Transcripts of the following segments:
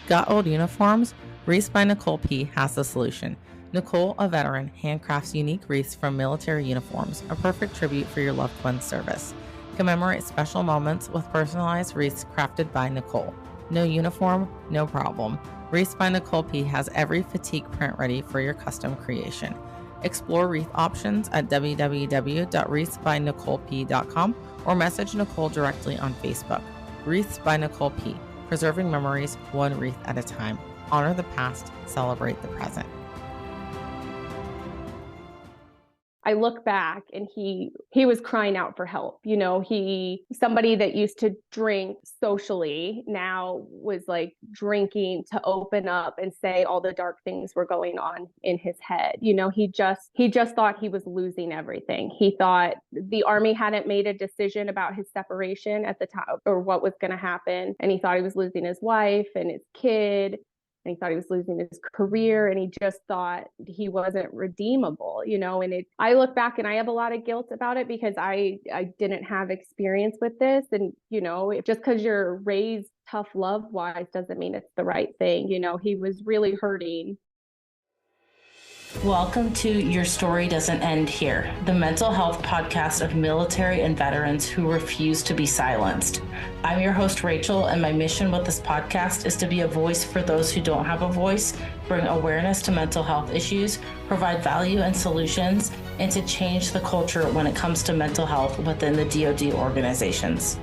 Got old uniforms? Wreaths by Nicole P. has the solution. Nicole, a veteran, handcrafts unique wreaths from military uniforms, a perfect tribute for your loved one's service. Commemorate special moments with personalized wreaths crafted by Nicole. No uniform, no problem. Wreaths by Nicole P. has every fatigue print ready for your custom creation. Explore wreath options at www.wreathsbynicoleP.com or message Nicole directly on Facebook. Wreaths by Nicole P. Preserving memories one wreath at a time. Honor the past, celebrate the present. I look back and he was crying out for help. You know, somebody that used to drink socially now was like drinking to open up and say all the dark things were going on in his head. You know, he just thought he was losing everything. He thought the Army hadn't made a decision about his separation at the time or what was going to happen. And he thought he was losing his wife and his kid. And he thought he was losing his career, and he just thought he wasn't redeemable, you know. And I look back and I have a lot of guilt about it because I didn't have experience with this. And, you know, just because you're raised tough love wise doesn't mean it's the right thing. You know, he was really hurting. Welcome to Your Story Doesn't End Here, the mental health podcast of military and veterans who refuse to be silenced. I'm your host, Rachel, and my mission with this podcast is to be a voice for those who don't have a voice, bring awareness to mental health issues, provide value and solutions, and to change the culture when it comes to mental health within the DoD organizations.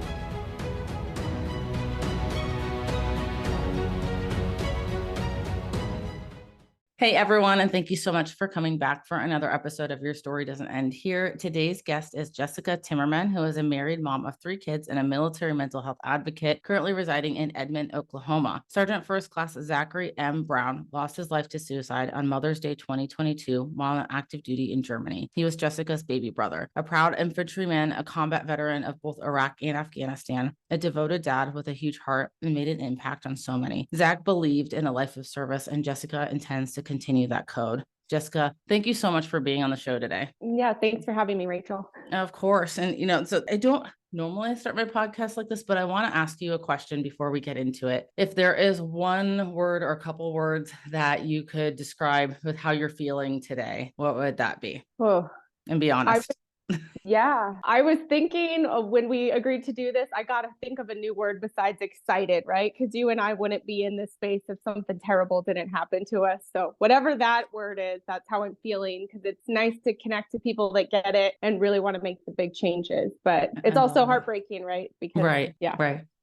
Hey everyone, and thank you so much for coming back for another episode of Your Story Doesn't End Here. Today's guest is Jessica Timmerman, who is a married mom of 3 kids and a military mental health advocate currently residing in Edmond, Oklahoma. Sergeant First Class Zachary Brown lost his life to suicide on Mother's Day 2022 while on active duty in Germany. He was Jessica's baby brother, a proud infantryman, a combat veteran of both Iraq and Afghanistan, a devoted dad with a huge heart, and made an impact on so many. Zach believed in a life of service, and Jessica intends to continue that code. Jessica, thank you so much for being on the show today. Yeah, thanks for having me, Rachel. Of course. And, you know, so I don't normally start my podcast like this, but I want to ask you a question before we get into it. If there is one word or a couple words that you could describe with how you're feeling today, what would that be? Oh, and be honest. I was thinking of when we agreed to do this, I got to think of a new word besides excited, right? Because you and I wouldn't be in this space if something terrible didn't happen to us. So whatever that word is, that's how I'm feeling, because it's nice to connect to people that get it and really want to make the big changes. But it's also heartbreaking, right? Because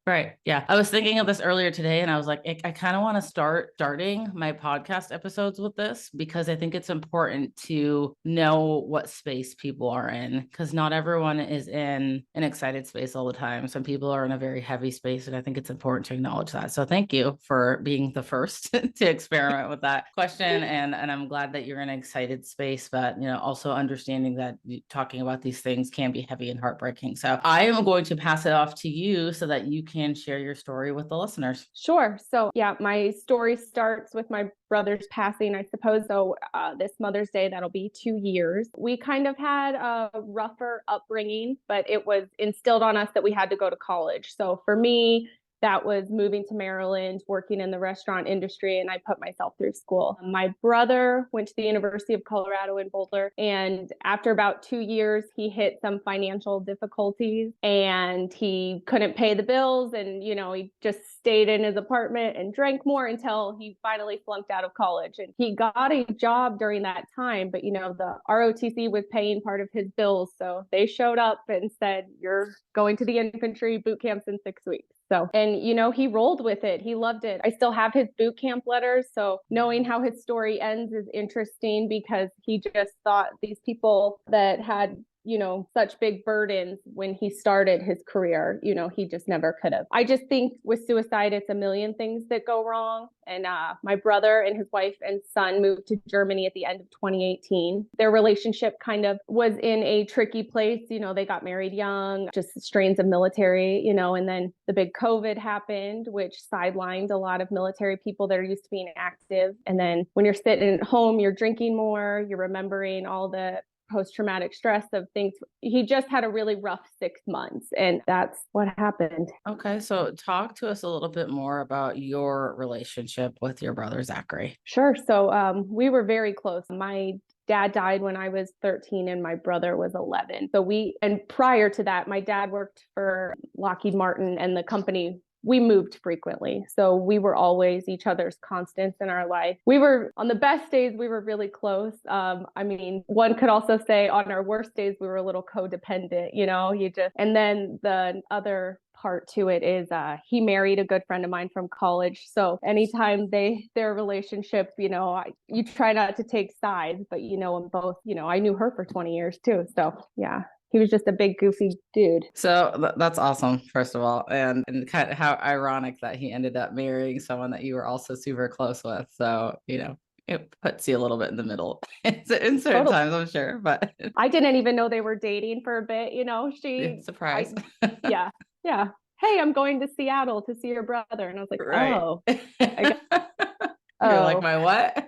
Right. Yeah. I was thinking of this earlier today, and I was like, I kind of want to starting my podcast episodes with this, because I think it's important to know what space people are in, because not everyone is in an excited space all the time. Some people are in a very heavy space, and I think it's important to acknowledge that. So thank you for being the first to experiment with that question. And I'm glad that you're in an excited space, but, you know, also understanding that talking about these things can be heavy and heartbreaking. So I am going to pass it off to you so that you can share your story with the listeners. Sure. So yeah, my story starts with my brother's passing, I suppose. So this Mother's Day, that'll be 2 years. We kind of had a rougher upbringing, but it was instilled on us that we had to go to college. So for me, that was moving to Maryland, working in the restaurant industry, and I put myself through school. My brother went to the University of Colorado in Boulder, and after about 2 years, he hit some financial difficulties and he couldn't pay the bills, and, you know, he just stayed in his apartment and drank more until he finally flunked out of college. And he got a job during that time, but, you know, the ROTC was paying part of his bills, so they showed up and said, "You're going to the infantry boot camps in 6 weeks." So, and, you know, he rolled with it. He loved it. I still have his boot camp letters. So knowing how his story ends is interesting, because he just thought these people that had, you know, such big burdens when he started his career, you know, he just never could have. I just think with suicide, it's a million things that go wrong. And my brother and his wife and son moved to Germany at the end of 2018. Their relationship kind of was in a tricky place. You know, they got married young, just strains of military, you know, and then the big COVID happened, which sidelined a lot of military people that are used to being active. And then when you're sitting at home, you're drinking more, you're remembering all the post-traumatic stress of things. He just had a really rough 6 months, and that's what happened. Okay, so talk to us a little bit more about your relationship with your brother, Zachary. Sure. So we were very close. My dad died when I was 13 and my brother was 11. And prior to that, my dad worked for Lockheed Martin, and the company, we moved frequently. So we were always each other's constants in our life. We were, on the best days, we were really close. I mean, one could also say on our worst days, we were a little codependent, and then the other part to it is he married a good friend of mine from college. So anytime their relationship, you try not to take sides, but them both, I knew her for 20 years too. So yeah. He was just a big, goofy dude. So that's awesome, first of all. And kind of how ironic that he ended up marrying someone that you were also super close with. So, it puts you a little bit in the middle in certain times, I'm sure. But I didn't even know they were dating for a bit. Surprise. Yeah. Hey, I'm going to Seattle to see your brother. And I was like, right. Oh. You're like, my what?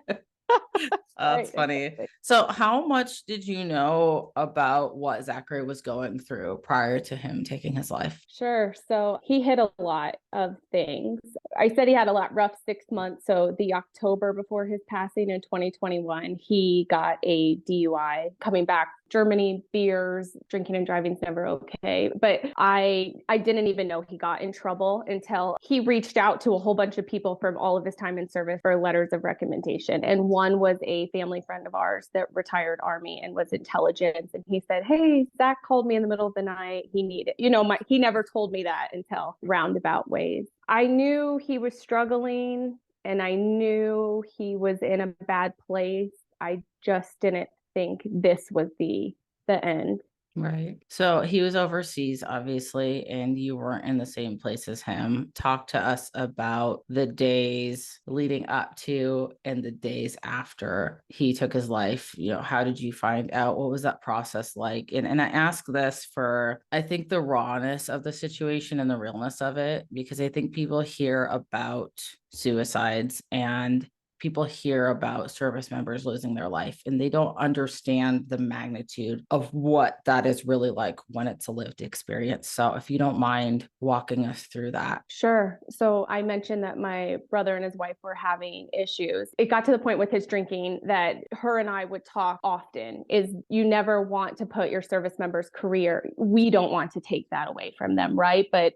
That's Right. funny. So how much did you know about what Zachary was going through prior to him taking his life? Sure. So he hit a lot of things. I said he had a rough 6 months. So the October before his passing in 2021, he got a DUI coming back. Germany, beers, drinking and driving's never okay. But I didn't even know he got in trouble until he reached out to a whole bunch of people from all of his time in service for letters of recommendation. And one was a family friend of ours that retired Army and was intelligence. And he said, hey, Zach called me in the middle of the night. He needed, he never told me that until roundabout ways. I knew he was struggling and I knew he was in a bad place. I just didn't think this was the end. Right. So he was overseas, obviously, and you weren't in the same place as him. Talk to us about the days leading up to and the days after he took his life. How did you find out? What was that process like? And I ask this for, I think, the rawness of the situation and the realness of it, because I think people hear about suicides and people hear about service members losing their life and they don't understand the magnitude of what that is really like when it's a lived experience. So if you don't mind walking us through that. Sure. So I mentioned that my brother and his wife were having issues. It got to the point with his drinking that her and I would talk often is you never want to put your service member's career. We don't want to take that away from them. Right. But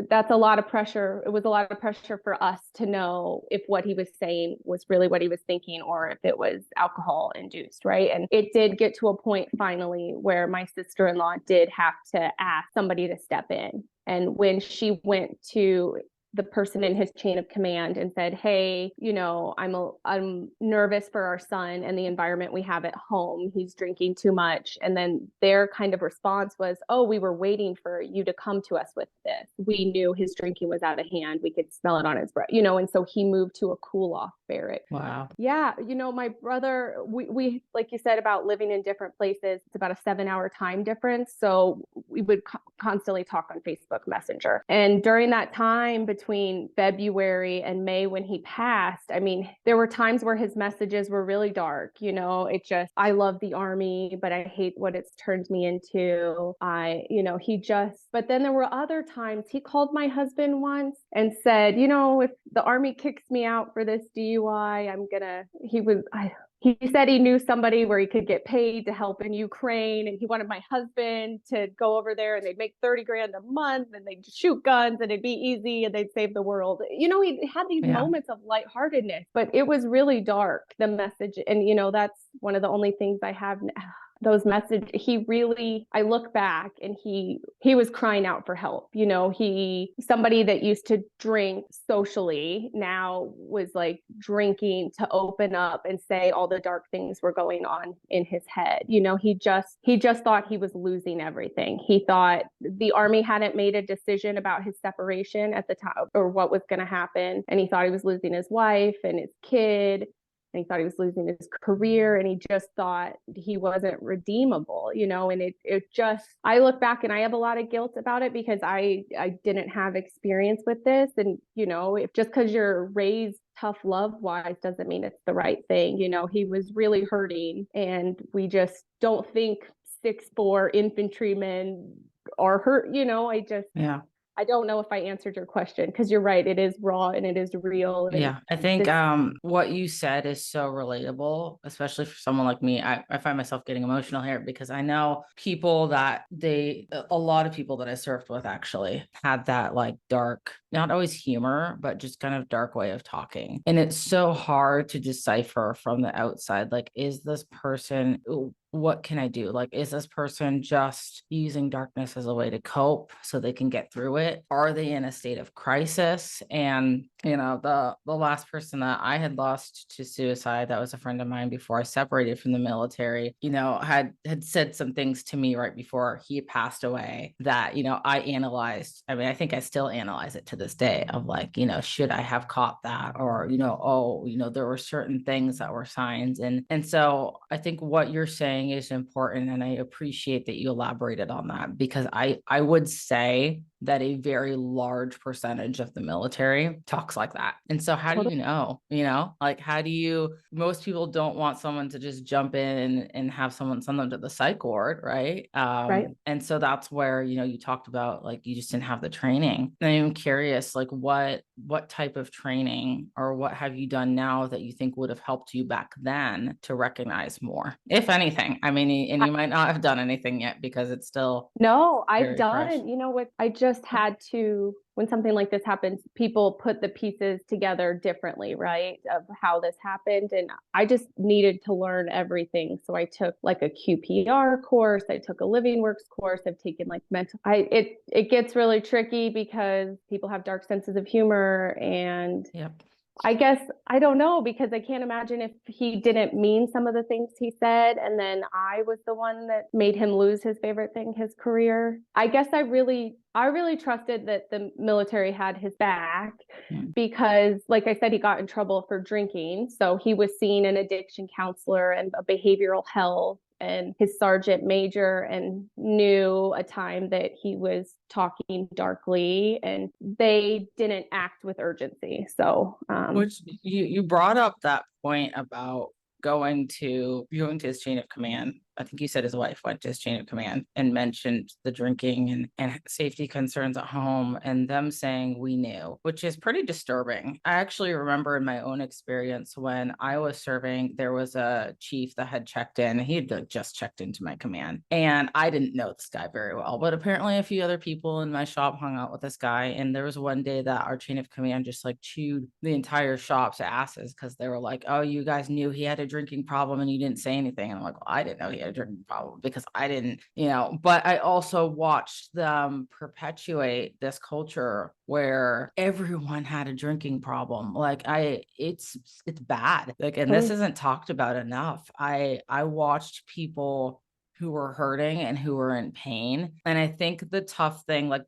that's a lot of pressure. It was a lot of pressure for us to know if what he was saying was really what he was thinking or if it was alcohol induced, right? And it did get to a point finally where my sister-in-law did have to ask somebody to step in. And when she went to the person in his chain of command and said, hey, I'm nervous for our son and the environment we have at home. He's drinking too much. And then their kind of response was, oh, we were waiting for you to come to us with this. We knew his drinking was out of hand. We could smell it on his breath, and so he moved to a cool off barrack. Wow. Yeah. My brother, we like you said about living in different places, it's about a 7-hour time difference. So we would constantly talk on Facebook Messenger. And during that time between February and May when he passed, I mean, there were times where his messages were really dark. I love the Army, but I hate what it's turned me into. But then there were other times he called my husband once and said, if the Army kicks me out for this DUI, he said he knew somebody where he could get paid to help in Ukraine. And he wanted my husband to go over there and they'd make 30 grand a month and they'd shoot guns and it'd be easy and they'd save the world. He had these moments of lightheartedness, but it was really dark, the message. And, that's one of the only things I have those messages. I look back and he was crying out for help. Somebody that used to drink socially now was like drinking to open up and say all the dark things were going on in his head. He just thought he was losing everything. He thought the Army hadn't made a decision about his separation at the time or what was going to happen. And he thought he was losing his wife and his kid. and he thought he was losing his career, and he just thought he wasn't redeemable, and it just, I look back and I have a lot of guilt about it because I didn't have experience with this. And, if just because you're raised tough love wise doesn't mean it's the right thing. He was really hurting, and we just don't think 6'4" infantrymen are hurt. I don't know if I answered your question, because you're right. It is raw and it is real. Yeah. I think what you said is so relatable, especially for someone like me. I find myself getting emotional here because I know people that a lot of people that I surfed with actually had that like dark, not always humor, but just kind of dark way of talking. And it's so hard to decipher from the outside. Like, is this person, what can I do? Like, is this person just using darkness as a way to cope so they can get through it? Are they in a state of crisis? And, the last person that I had lost to suicide, that was a friend of mine before I separated from the military, had said some things to me right before he passed away that, I analyzed. I mean, I think I still analyze it to this day of like, should I have caught that? Or, there were certain things that were signs. And so I think what you're saying is important. And I appreciate that you elaborated on that, because I would say that a very large percentage of the military talks like that. And so how do you know, like, most people don't want someone to just jump in and have someone send them to the psych ward. Right. Right. And so that's where, you talked about, like, you just didn't have the training. And I'm curious, like, what type of training or what have you done now that you think would have helped you back then to recognize more, if anything? I mean, and you might not have done anything yet because it's still. No, I've done, fresh. what I just had to, when something like this happens, people put the pieces together differently, right? Of how this happened. And I just needed to learn everything. So I took like a QPR course. I took a Living Works course. I've taken like it gets really tricky because people have dark senses of humor. And Yep. I guess I don't know, because I can't imagine if he didn't mean some of the things he said, and then I was the one that made him lose his favorite thing, his career. I guess I really trusted that the military had his back, because, like I said, he got in trouble for drinking. So he was seeing an addiction counselor and a behavioral health, and his sergeant major, and knew a time that he was talking darkly, and they didn't act with urgency. So Which you brought up that point about going to his chain of command. I think you said his wife went to his chain of command and mentioned the drinking and safety concerns at home, and them saying we knew, which is pretty disturbing. I actually remember in my own experience when I was serving, there was a chief that had checked in. He had just checked into my command, and I didn't know this guy very well, but apparently a few other people in my shop hung out with this guy. And there was one day that our chain of command just like chewed the entire shop's asses because they were like, oh, you guys knew he had a drinking problem and you didn't say anything. And I'm like, well, I didn't know he had a drinking problem because I didn't, but I also watched them perpetuate this culture where everyone had a drinking problem. Like it's bad. Like, and this isn't talked about enough. I watched people who were hurting and who were in pain. And I think the tough thing, like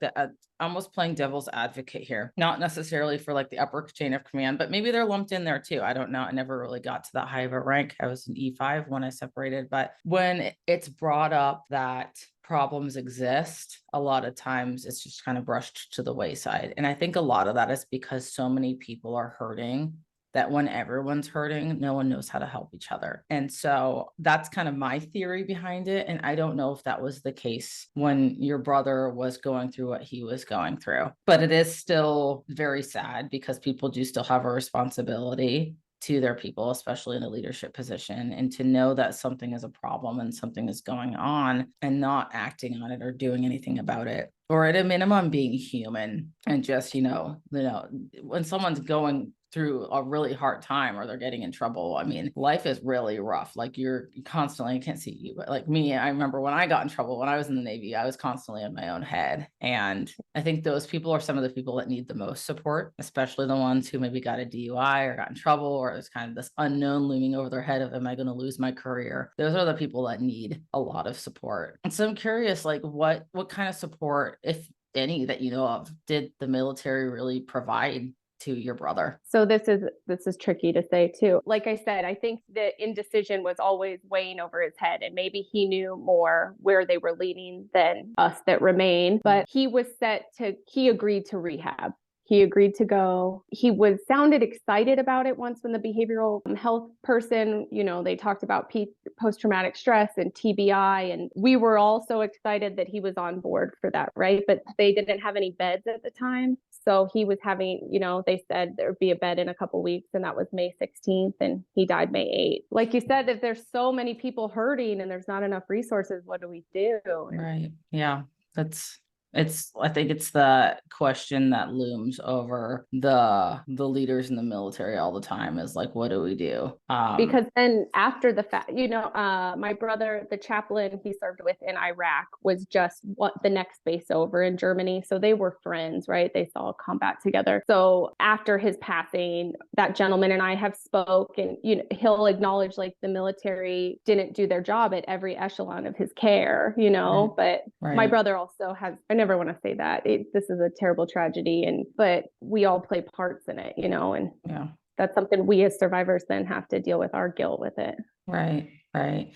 almost playing devil's advocate here, not necessarily for like the upper chain of command, but maybe they're lumped in there too. I don't know. I never really got to that high of a rank. I was an E5 when I separated, but when it's brought up that problems exist, a lot of times it's just kind of brushed to the wayside. And I think a lot of that is because so many people are hurting that when everyone's hurting, no one knows how to help each other. And so that's kind of my theory behind it. And I don't know if that was the case when your brother was going through what he was going through, but it is still very sad because people do still have a responsibility to their people, especially in a leadership position, and to know that something is a problem and something is going on and not acting on it or doing anything about it, or at a minimum being human. And just, when someone's going through a really hard time or they're getting in trouble, I mean, life is really rough. Like you're constantly, I can't see you, but like me, I remember when I got in trouble, when I was in the Navy, I was constantly in my own head. And I think those people are some of the people that need the most support, especially the ones who maybe got a DUI or got in trouble, or there's kind of this unknown looming over their head of, am I going to lose my career? Those are the people that need a lot of support. And so I'm curious, like what kind of support, if any, that you know of, did the military really provide to your brother? So this is tricky to say too. Like I said, I think the indecision was always weighing over his head, and maybe he knew more where they were leaning than us that remain. But he agreed to rehab. He agreed to go. He sounded excited about it once when the behavioral health person, they talked about post-traumatic stress and TBI. And we were all so excited that he was on board for that, right? But they didn't have any beds at the time. So he was having, they said there'd be a bed in a couple of weeks, and that was May 16th, and he died May 8th. Like you said, if there's so many people hurting and there's not enough resources, what do we do? Right. Yeah. I think it's the question that looms over the leaders in the military all the time is like, what do we do? Because then after the fact, my brother, the chaplain he served with in Iraq, was just the next base over in Germany. So they were friends, right? They saw combat together. So after his passing, that gentleman and I have spoke, and he'll acknowledge like the military didn't do their job at every echelon of his care, Right. But Right. my brother also has, I never want to say that this is a terrible tragedy, but we all play parts in it, and Yeah. that's something we as survivors then have to deal with our guilt with it. Right. Right.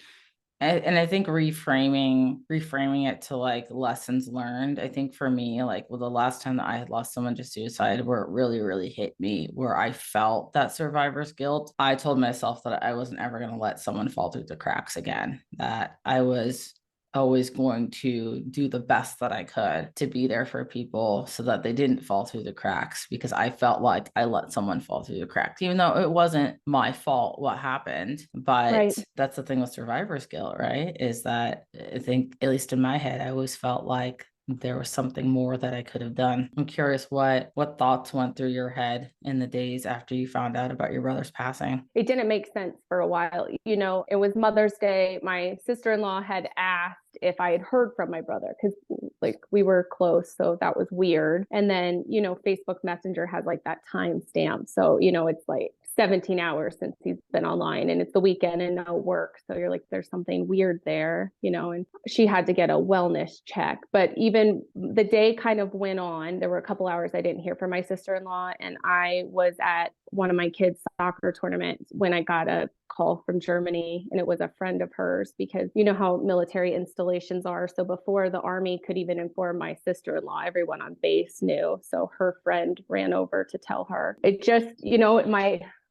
And I think reframing it to like lessons learned. I think for me, like the last time that I had lost someone to suicide, where it really, really hit me, where I felt that survivor's guilt, I told myself that I wasn't ever going to let someone fall through the cracks again, that I was always going to do the best that I could to be there for people so that they didn't fall through the cracks, because I felt like I let someone fall through the cracks, even though it wasn't my fault what happened. But Right. that's the thing with survivor's guilt, right? Is that I think, at least in my head, I always felt like there was something more that I could have done. I'm curious what thoughts went through your head in the days after you found out about your brother's passing. It didn't make sense for a while. It was Mother's Day. My sister-in-law had asked if I had heard from my brother, because like we were close. So that was weird. And then, Facebook Messenger has like that time stamp. So, it's like 17 hours since he's been online, and it's the weekend and no work. So you're like, there's something weird there, and she had to get a wellness check. But even the day kind of went on. There were a couple hours I didn't hear from my sister-in-law, and I was at one of my kids' soccer tournaments when I got a call from Germany, and it was a friend of hers, because you know how military installations are. So before the Army could even inform my sister-in-law, everyone on base knew. So her friend ran over to tell her. It just,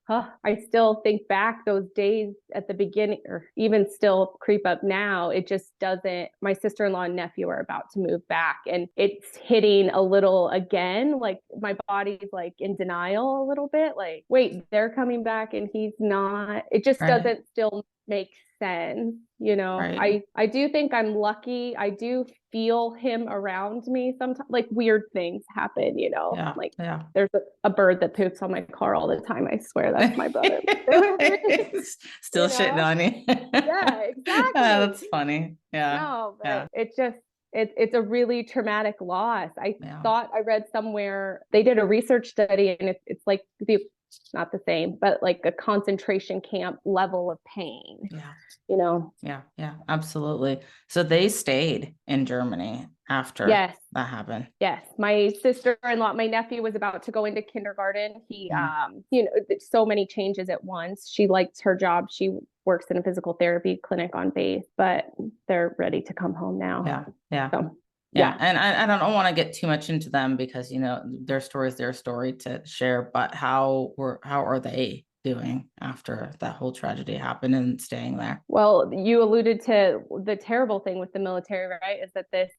I still think back those days at the beginning, or even still creep up now. It just doesn't. My sister-in-law and nephew are about to move back, and it's hitting a little again. Like my body's like in denial a little bit. Like, wait, they're coming back and he's not. It just doesn't still make sense. Right. I do think I'm lucky. I do feel him around me sometimes. Like weird things happen, Yeah. like Yeah. there's a bird that poops on my car all the time. I swear that's my brother. Still shitting on you. Yeah, exactly. That's funny. Yeah. No, but Yeah. it's a really traumatic loss. I Yeah. thought I read somewhere they did a research study, and it's like not the same, but like a concentration camp level of pain. Yeah. Yeah, Absolutely. So they stayed in Germany after Yes. that happened. Yes. My sister-in-law, my nephew was about to go into kindergarten. He, so many changes at once. She liked her job. She works in a physical therapy clinic on base, but they're ready to come home now. Yeah. So, yeah. And I don't want to get too much into them, because, their story is their story to share, but how are they doing after that whole tragedy happened and staying there? Well, you alluded to the terrible thing with the military, right? Is that this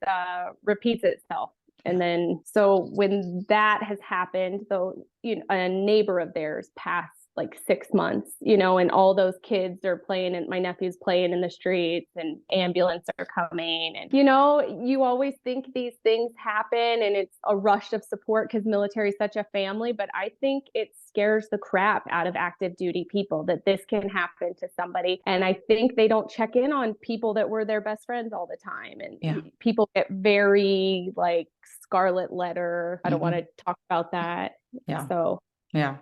repeats itself. And then, so when that has happened, though, a neighbor of theirs passed like 6 months, and all those kids are playing, and my nephew's playing in the streets, and ambulance are coming. And, you always think these things happen and it's a rush of support because military is such a family. But I think it scares the crap out of active duty people that this can happen to somebody. And I think they don't check in on people that were their best friends all the time. And people get very scarlet letter. I don't want to talk about that. Yeah. So Yeah.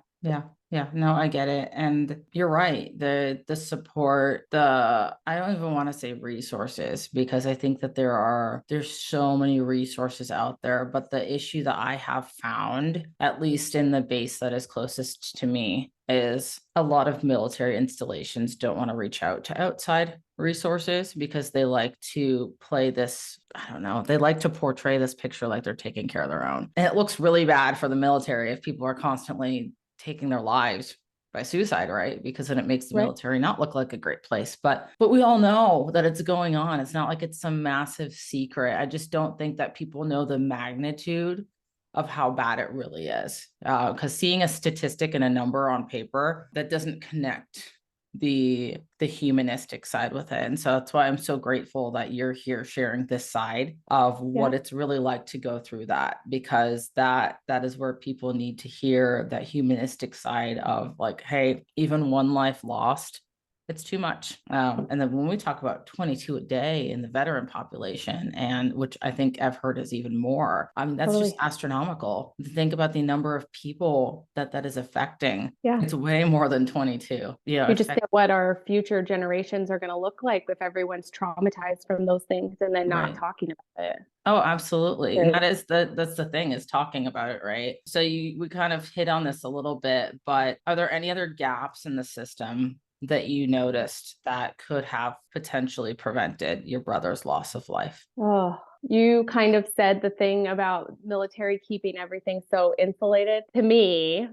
Yeah, no, I get it. And you're right. The support, I don't even want to say resources, because I think that there's so many resources out there. But the issue that I have found, at least in the base that is closest to me, is a lot of military installations don't want to reach out to outside resources because they like to play this, I don't know, they like to portray this picture like they're taking care of their own. And it looks really bad for the military if people are constantly taking their lives by suicide, right? Because then it makes the Right. military not look like a great place. But we all know that it's going on. It's not like it's some massive secret. I just don't think that people know the magnitude of how bad it really is. Because seeing a statistic and a number on paper, that doesn't connect the humanistic side with it. And so that's why I'm so grateful that you're here sharing this side of what it's really like to go through that, because that is where people need to hear that humanistic side of like, hey, even one life lost, it's too much. And then when we talk about 22 a day in the veteran population, and which I think I've heard is even more, I mean, that's just astronomical. Think about the number of people that is affecting. Yeah. It's way more than 22. Yeah. You just think what our future generations are going to look like if everyone's traumatized from those things and then not talking about it. Oh, absolutely. And that's the thing, is talking about it, right? So we kind of hit on this a little bit, but are there any other gaps in the system that you noticed that could have potentially prevented your brother's loss of life? Oh, you kind of said the thing about military keeping everything so insulated. To me,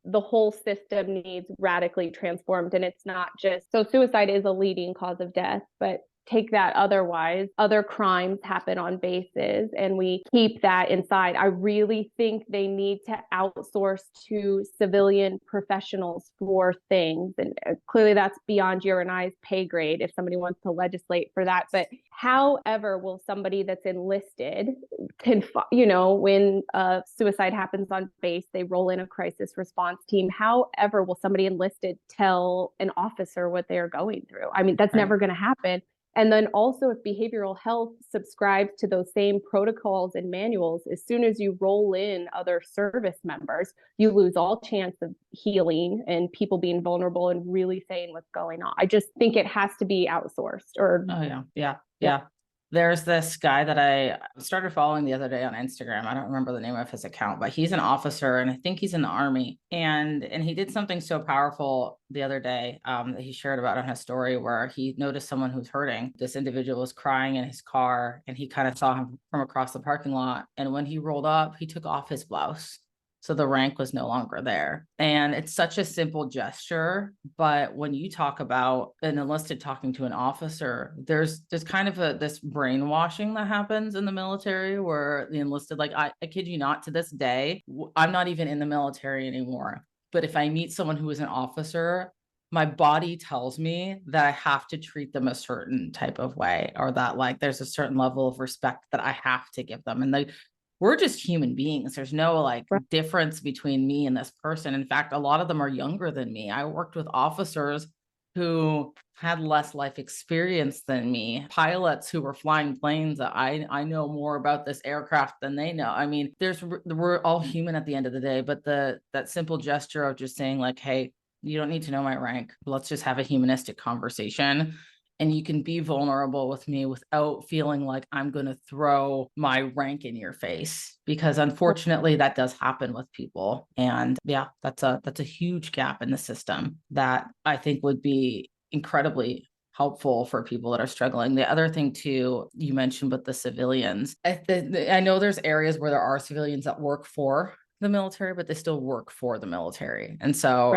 the whole system needs radically transformed. And it's not just, so suicide is a leading cause of death, but take that otherwise, other crimes happen on bases and we keep that inside. I really think they need to outsource to civilian professionals for things. And clearly that's beyond your and I's pay grade if somebody wants to legislate for that. But however will somebody that's enlisted when suicide happens on base, they roll in a crisis response team. However will somebody enlisted tell an officer what they're going through? I mean, that's never going to happen. And then also if behavioral health subscribes to those same protocols and manuals, as soon as you roll in other service members, you lose all chance of healing and people being vulnerable and really saying what's going on. I just think it has to be outsourced or. Oh, yeah. There's this guy that I started following the other day on Instagram. I don't remember the name of his account, but he's an officer and I think he's in the Army. And he did something so powerful the other day that he shared about on his story, where he noticed someone who's hurting. This individual was crying in his car and he kind of saw him from across the parking lot. And when he rolled up, he took off his blouse. So the rank was no longer there. And it's such a simple gesture. But when you talk about an enlisted talking to an officer, there's kind of this brainwashing that happens in the military where the enlisted, like, I kid you not, to this day, I'm not even in the military anymore. But if I meet someone who is an officer, my body tells me that I have to treat them a certain type of way, or that like there's a certain level of respect that I have to give them. And we're just human beings. There's no like difference between me and this person. In fact, a lot of them are younger than me. I worked with officers who had less life experience than me, pilots who were flying planes that I know more about this aircraft than they know. I mean, we're all human at the end of the day, but that simple gesture of just saying like, hey, you don't need to know my rank. Let's just have a humanistic conversation. And you can be vulnerable with me without feeling like I'm going to throw my rank in your face, because unfortunately that does happen with people. And yeah, that's a huge gap in the system that I think would be incredibly helpful for people that are struggling. The other thing too, you mentioned with the civilians, I know there's areas where there are civilians that work for the military, but they still work for the military. And so,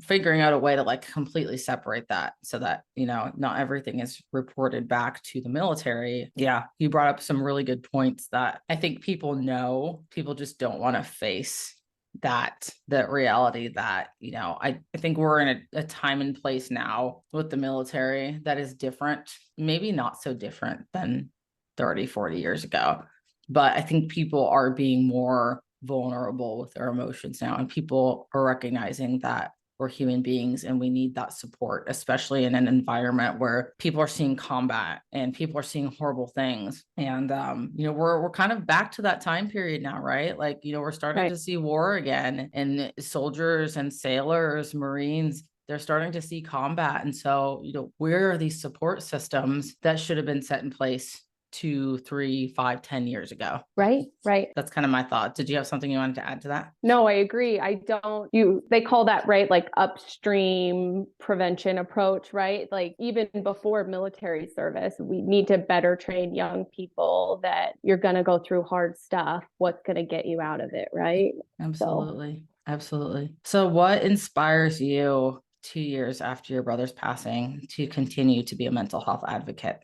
figuring out a way to like completely separate that so that, not everything is reported back to the military. Yeah. You brought up some really good points that I think people know, people just don't want to face the reality that, I think we're in a time and place now with the military that is different, maybe not so different than 30, 40 years ago. But I think people are being more vulnerable with their emotions now, and people are recognizing that we're human beings and we need that support, especially in an environment where people are seeing combat and people are seeing horrible things. And, we're kind of back to that time period now, right? Like, we're starting to see war again, and soldiers and sailors, Marines, they're starting to see combat. And so, where are these support systems that should have been set in place 2, 3, 5, 10 years ago? Right. That's kind of my thought. Did you have something you wanted to add to that? No, I agree. They call that, right, like upstream prevention approach, right? Like even before military service, we need to better train young people that you're going to go through hard stuff. What's going to get you out of it, right? Absolutely. Absolutely. So what inspires you 2 years after your brother's passing to continue to be a mental health advocate?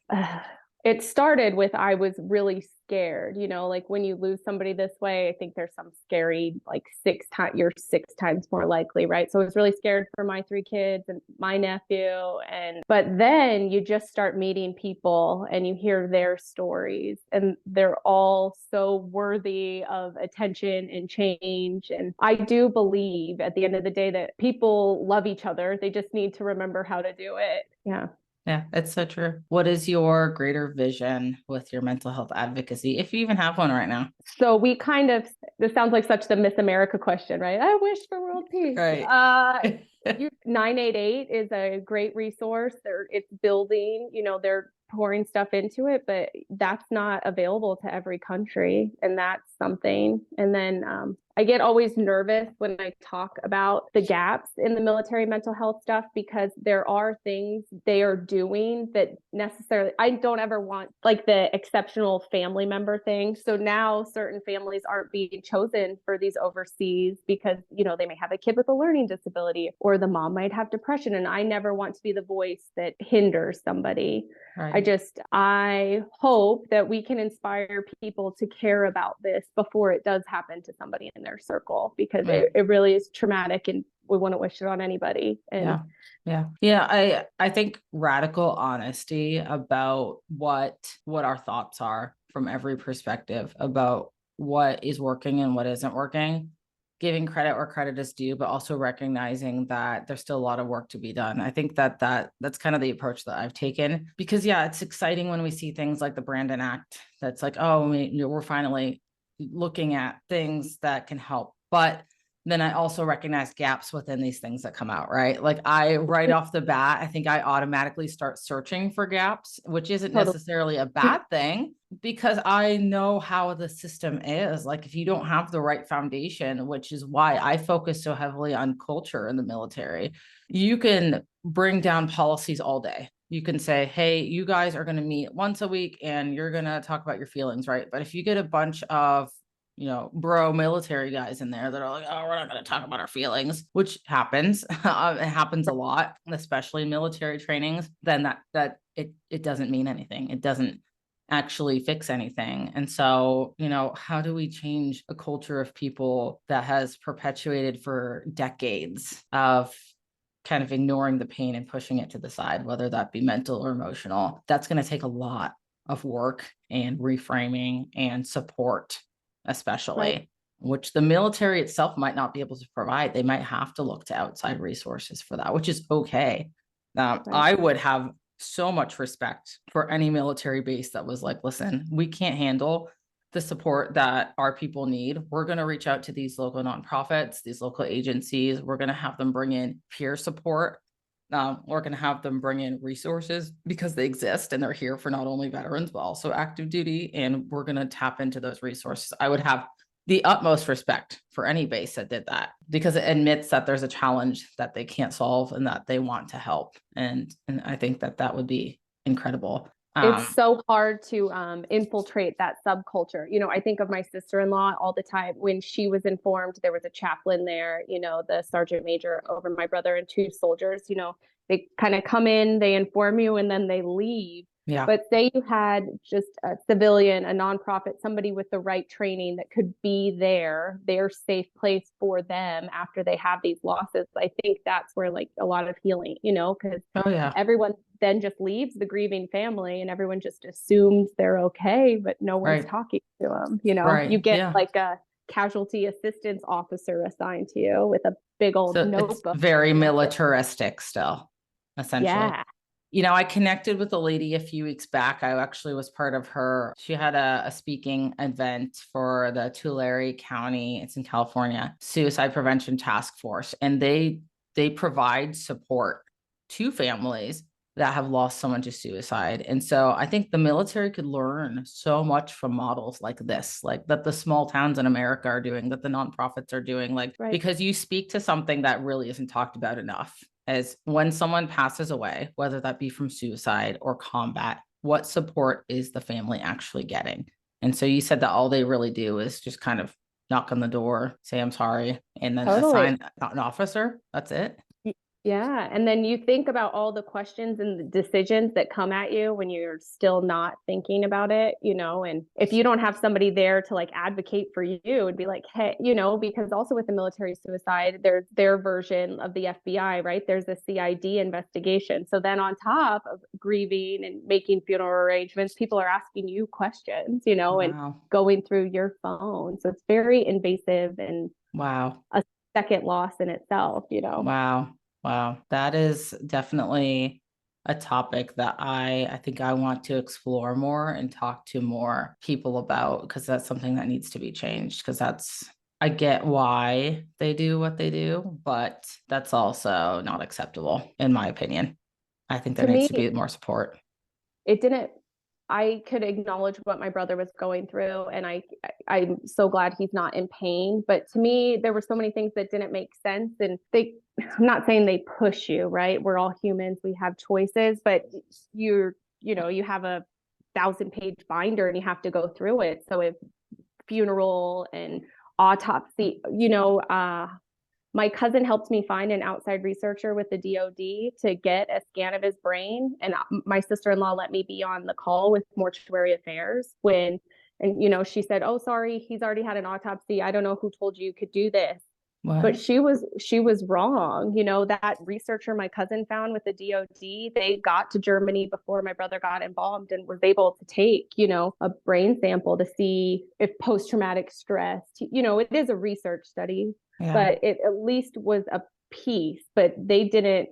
It started with, I was really scared, like when you lose somebody this way, I think there's some scary, like you're 6 times more likely, right? So I was really scared for my 3 kids and my nephew. But then you just start meeting people and you hear their stories, and they're all so worthy of attention and change. And I do believe at the end of the day that people love each other. They just need to remember how to do it. Yeah. Yeah, it's so true. What is your greater vision with your mental health advocacy, if you even have one right now? So this sounds like such the Miss America question, right? I wish for world peace. Right. 988 is a great resource. It's building, they're pouring stuff into it, but that's not available to every country. And that's something. And then I get always nervous when I talk about the gaps in the military mental health stuff, because there are things they are doing that necessarily, I don't ever want, like the exceptional family member thing. So now certain families aren't being chosen for these overseas because, they may have a kid with a learning disability, or the mom might have depression. And I never want to be the voice that hinders somebody. Right. I hope that we can inspire people to care about this before it does happen to somebody in their circle, because it really is traumatic and we wouldn't wish it on anybody. And yeah. I think radical honesty about what our thoughts are from every perspective about what is working and what isn't working, giving credit where credit is due, but also recognizing that there's still a lot of work to be done. I think that's kind of the approach that I've taken, because it's exciting when we see things like the Brandon Act. That's like, oh, we're finally looking at things that can help. But then I also recognize gaps within these things that come out, right? Like right off the bat, I think I automatically start searching for gaps, which isn't necessarily a bad thing, because I know how the system is. Like if you don't have the right foundation, which is why I focus so heavily on culture in the military, you can bring down policies all day. You can say, hey, you guys are going to meet once a week and you're going to talk about your feelings, right? But if you get a bunch of bro military guys in there that are like, oh, we're not going to talk about our feelings, which happens. It happens a lot, especially in military trainings, then that it doesn't mean anything. It doesn't actually fix anything. And so, how do we change a culture of people that has perpetuated for decades of kind of ignoring the pain and pushing it to the side, whether that be mental or emotional? That's going to take a lot of work and reframing and support, especially, which the military itself might not be able to provide. They might have to look to outside resources for that, which is okay. I would have so much respect for any military base that was like, listen, we can't handle the support that our people need. We're going to reach out to these local nonprofits, these local agencies. We're going to have them bring in peer support. We're going to have them bring in resources because they exist and they're here for not only veterans, but also active duty. And we're going to tap into those resources. I would have the utmost respect for any base that did that, because it admits that there's a challenge that they can't solve and that they want to help. And I think that would be incredible. It's so hard to infiltrate that subculture. I think of my sister-in-law all the time. When she was informed, there was a chaplain there, the sergeant major over my brother and 2 soldiers, they kind of come in, they inform you, and then they leave. Yeah. But say you had just a civilian, a nonprofit, somebody with the right training that could be their safe place for them after they have these losses. I think that's where like a lot of healing, because everyone then just leaves the grieving family and everyone just assumes they're okay, but no one's talking to them. You get like casualty assistance officer assigned to you with a big old So it's notebook. very militaristic still, essentially. Yeah. You know, I connected with a lady a few weeks back. I actually was part of her. She had a speaking event for the Tulare County, it's in California, Suicide Prevention Task Force. And they provide support to families that have lost someone to suicide. And so I think the military could learn so much from models like this, like that the small towns in America are doing, that the nonprofits are doing, like, Right. because you speak to something that really isn't talked about enough. As when someone passes away, whether that be from suicide or combat, what support is the family actually getting? And so you said that all they really do is just kind of knock on the door, say, I'm sorry, and then assign an officer. That's it. Yeah. And then you think about all the questions and the decisions that come at you when you're still not thinking about it, and if you don't have somebody there to like advocate for you, it'd be like, hey, because also with the military suicide, there's their version of the FBI, right? There's a CID investigation. So then on top of grieving and making funeral arrangements, people are asking you questions, Wow. and going through your phone. So it's very invasive and wow, a second loss in itself, Wow, that is definitely a topic that I think I want to explore more and talk to more people about, because that's something that needs to be changed. Because I get why they do what they do, but that's also not acceptable, in my opinion. I think there needs to be more support. I could acknowledge what my brother was going through, and I'm so glad he's not in pain. But to me, there were so many things that didn't make sense. And I'm not saying they push you, right? We're all humans. We have choices, but you have a 1,000-page binder and you have to go through it. So if funeral and autopsy, my cousin helped me find an outside researcher with the DOD to get a scan of his brain. And my sister-in-law let me be on the call with Mortuary Affairs she said, oh, sorry, he's already had an autopsy. I don't know who told you could do this. What? But she was wrong. That researcher my cousin found with the DOD, they got to Germany before my brother got involved and was able to take, a brain sample to see if post-traumatic stress, it is a research study. Yeah. But it at least was a piece, but they didn't,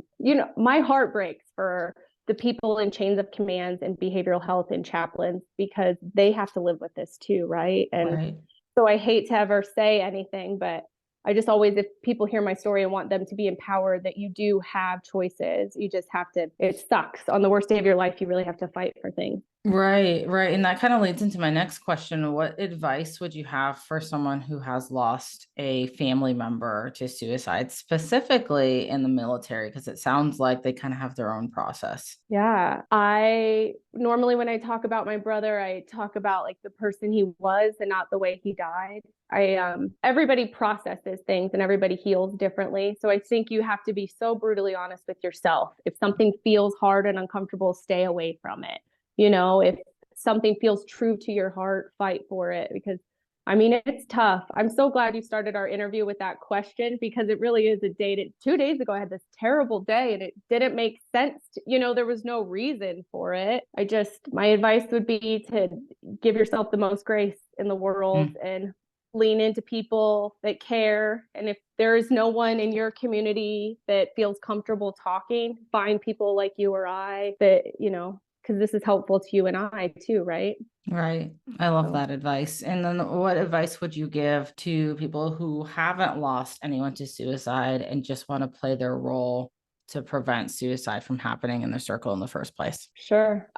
my heart breaks for the people in chains of commands and behavioral health and chaplains, because they have to live with this too, right? And so I hate to ever say anything, but I just always, if people hear my story and want them to be empowered, that you do have choices. You just have to, it sucks. On the worst day of your life, you really have to fight for things. Right. And that kind of leads into my next question. What advice would you have for someone who has lost a family member to suicide, specifically in the military? Because it sounds like they kind of have their own process. Yeah. Normally when I talk about my brother, I talk about like the person he was and not the way he died. Everybody processes things and everybody heals differently. So I think you have to be so brutally honest with yourself. If something feels hard and uncomfortable, stay away from it. If something feels true to your heart, fight for it, because it's tough. I'm so glad you started our interview with that question, because it really is 2 days ago, I had this terrible day and it didn't make sense. There was no reason for it. My advice would be to give yourself the most grace in the world and lean into people that care. And if there is no one in your community that feels comfortable talking, find people like you or I that, because this is helpful to you and I too, right? Right. I love that advice. And then what advice would you give to people who haven't lost anyone to suicide and just want to play their role to prevent suicide from happening in their circle in the first place? Sure.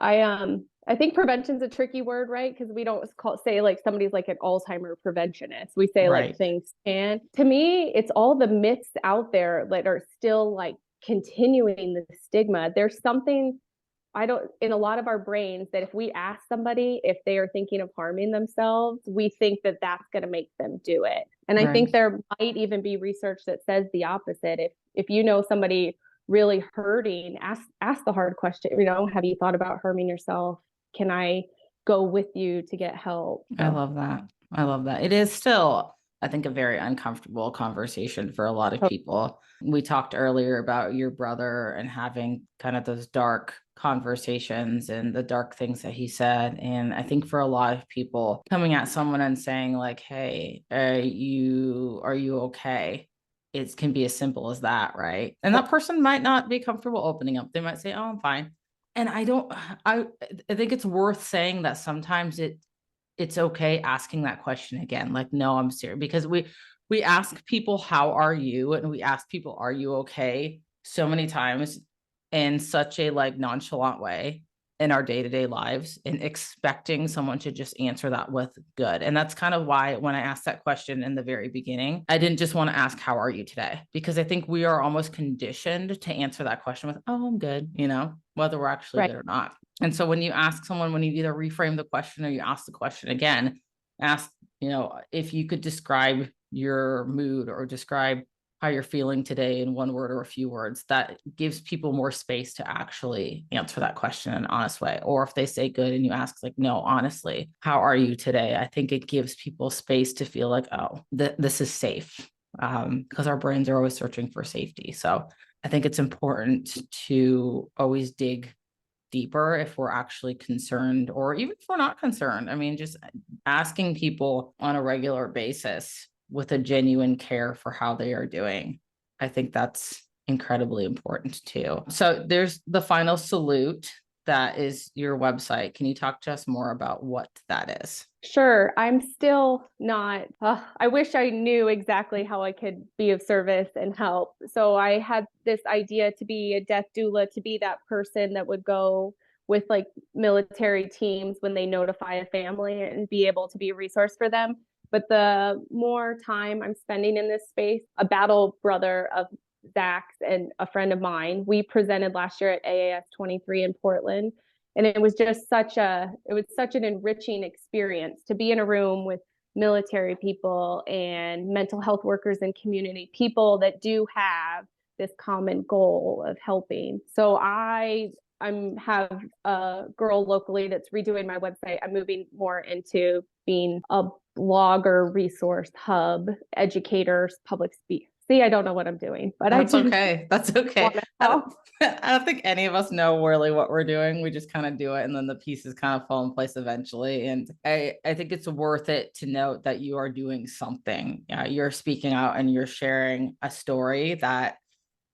I think prevention's a tricky word, right? Because we don't say like somebody's like an Alzheimer's preventionist. We say like things. And to me, it's all the myths out there that are still like continuing the stigma. There's something in a lot of our brains that if we ask somebody if they are thinking of harming themselves, we think that that's going to make them do it. And I think there might even be research that says the opposite. If you know somebody really hurting, ask the hard question, have you thought about harming yourself? Can I go with you to get help? So. I love that. It is still, I think, a very uncomfortable conversation for a lot of people. We talked earlier about your brother and having kind of those dark conversations and the dark things that he said. And I think for a lot of people, coming at someone and saying like, hey, are you okay? It can be as simple as that, right? And that person might not be comfortable opening up. They might say, oh, I'm fine. And I think it's worth saying that sometimes it's okay asking that question again. Like, no, I'm serious, because we ask people, how are you? And we ask people, are you okay? So many times in such a like nonchalant way in our day-to-day lives, and expecting someone to just answer that with good. And that's kind of why when I asked that question in the very beginning, I didn't just want to ask, how are you today? Because I think we are almost conditioned to answer that question with, oh, I'm good, whether we're actually Right. good or not. And so when you ask someone, when you either reframe the question or you ask the question again, ask, if you could describe your mood or describe how you're feeling today in one word or a few words, that gives people more space to actually answer that question in an honest way. Or if they say good and you ask like, no, honestly, how are you today? I think it gives people space to feel like, oh, this is safe, because our brains are always searching for safety. So I think it's important to always dig deeper if we're actually concerned, or even if we're not concerned. I mean, just asking people on a regular basis with a genuine care for how they are doing. I think that's incredibly important too. So there's the Final Salute. That is your website. Can you talk to us more about what that is? Sure. I'm still not, I wish I knew exactly how I could be of service and help. So I had this idea to be a death doula, to be that person that would go with like military teams when they notify a family and be able to be a resource for them. But the more time I'm spending in this space, a battle brother of Zach's and a friend of mine, we presented last year at AAS 23 in Portland. And it was just such an enriching experience to be in a room with military people and mental health workers and community people that do have this common goal of helping. So I have a girl locally that's redoing my website. I'm moving more into being a blogger, resource hub, educators, public speak. See, I don't know what I'm doing, but That's okay. That's okay. I don't think any of us know really what we're doing. We just kind of do it, and then the pieces kind of fall in place eventually. And I think it's worth it to note that you are doing something. You're speaking out and you're sharing a story that,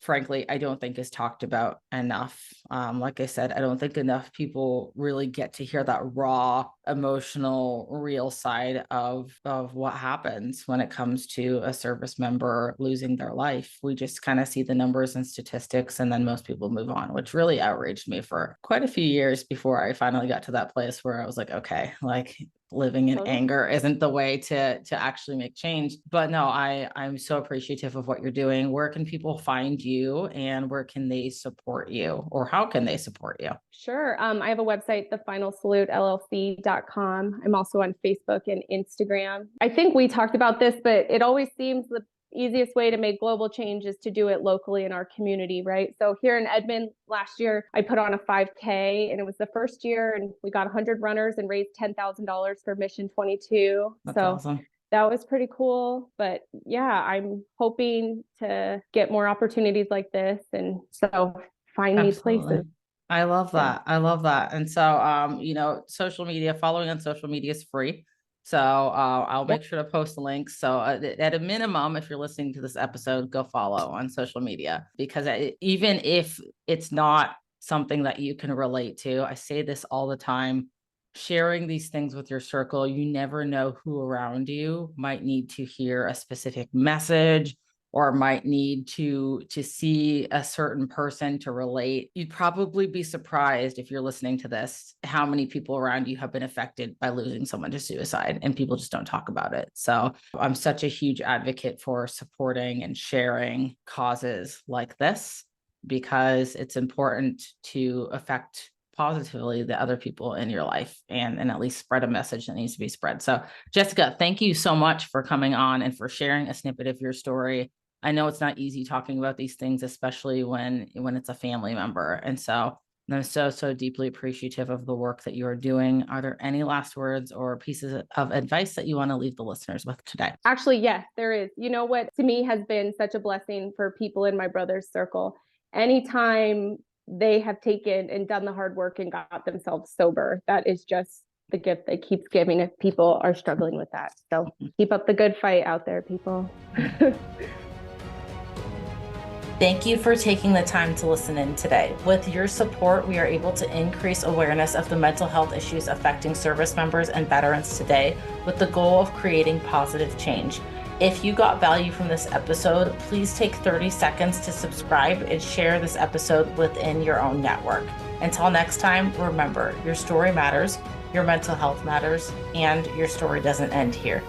frankly, I don't think is talked about enough. Like I said, I don't think enough people really get to hear that raw, emotional, real side of what happens when it comes to a service member losing their life. We just kind of see the numbers and statistics, and then most people move on, which really outraged me for quite a few years before I finally got to that place where I was like, okay, like living in anger isn't the way to actually make change. But no, I'm so appreciative of what you're doing. Where can people find you, and where can they support you, or how can they support you? Sure. I have a website, thefinalsalutellc.com. I'm also on Facebook and Instagram. I think we talked about this, but it always seems the easiest way to make global change is to do it locally in our community, right? So here in Edmond last year, I put on a 5K, and it was the first year, and we got 100 runners and raised $10,000 for Mission 22. That's awesome. That was pretty cool. But yeah, I'm hoping to get more opportunities like this. And so find me places. I love that. I love that. And so, social media, following on social media is free. So I'll make sure to post the links. So at a minimum, if you're listening to this episode, go follow on social media, because even if it's not something that you can relate to, I say this all the time, sharing these things with your circle, you never know who around you might need to hear a specific message, or might need to see a certain person to relate. You'd probably be surprised, if you're listening to this, how many people around you have been affected by losing someone to suicide, and people just don't talk about it. So I'm such a huge advocate for supporting and sharing causes like this, because it's important to affect positively the other people in your life, and at least spread a message that needs to be spread. So Jessica, thank you so much for coming on and for sharing a snippet of your story. I know it's not easy talking about these things, especially when it's a family member. And so I'm so deeply appreciative of the work that you are doing. Are there any last words or pieces of advice that you want to leave the listeners with today? Actually, yes, there is. You know what to me has been such a blessing for people in my brother's circle? Anytime they have taken and done the hard work and got themselves sober. That is just the gift that keeps giving if people are struggling with that. So keep up the good fight out there, people. Thank you for taking the time to listen in today. With your support, we are able to increase awareness of the mental health issues affecting service members and veterans today, with the goal of creating positive change. If you got value from this episode, please take 30 seconds to subscribe and share this episode within your own network. Until next time, remember, your story matters, your mental health matters, and your story doesn't end here.